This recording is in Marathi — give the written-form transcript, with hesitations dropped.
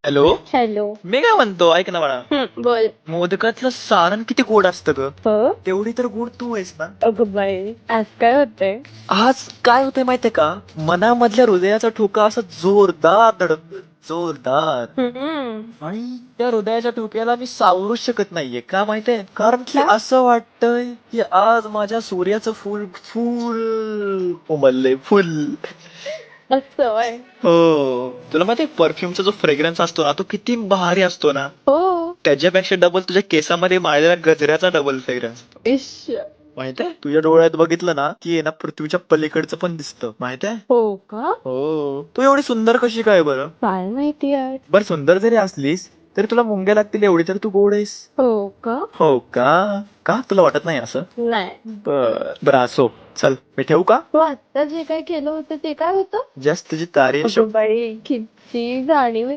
हॅलो. हॅलो. मी काय म्हणतो ऐक ना बाळा, बोल. मोदकातलं सारण किती गोड असतं ग. हो. तेवढी तर गोड तू आहेस ना. अगं बाई, आज काय होतंय? आज काय होतंय माहितीये का, मनामधल्या हृदयाचा ठोका असा जोरदार धडक, जोरदार. आणि त्या हृदयाच्या ठोक्याला मी सावरूच शकत नाहीये का माहितीये, कारण की का? असं वाटतंय की आज माझ्या सूर्याचं फुल फुल उमललंय, फुल. असं होय. हो, तुला माहितीये परफ्यूमचा जो फ्रेग्रन्स असतो ना, तो किती भारी असतो ना. हो. त्याच्यापेक्षा डबल तुझ्या केसामध्ये माळलेल्या गजऱ्याचा डबल फ्रेग्रन्स. इश. माहितीये, तुझ्या डोळ्यात बघितलं ना की आहे ना, पृथ्वीच्या पलीकडचं पण दिसतं माहितीये. हो का? हो, तू एवढी सुंदर कशी काय बरं. काय माहिती यार. बर, सुंदर जरी असलीस तरी तुला मुंग्या लागतील एवढी तर तू गोड आहेस. हो का? हो का, का तुला वाटत नाही असं. नाही. बरं असो, चल मी ठेवू का. तू आता जे काय केलं होतं ते काय होतं? जस्ट तुझी तारीफ. अगं बाई, किती जाणीव आहे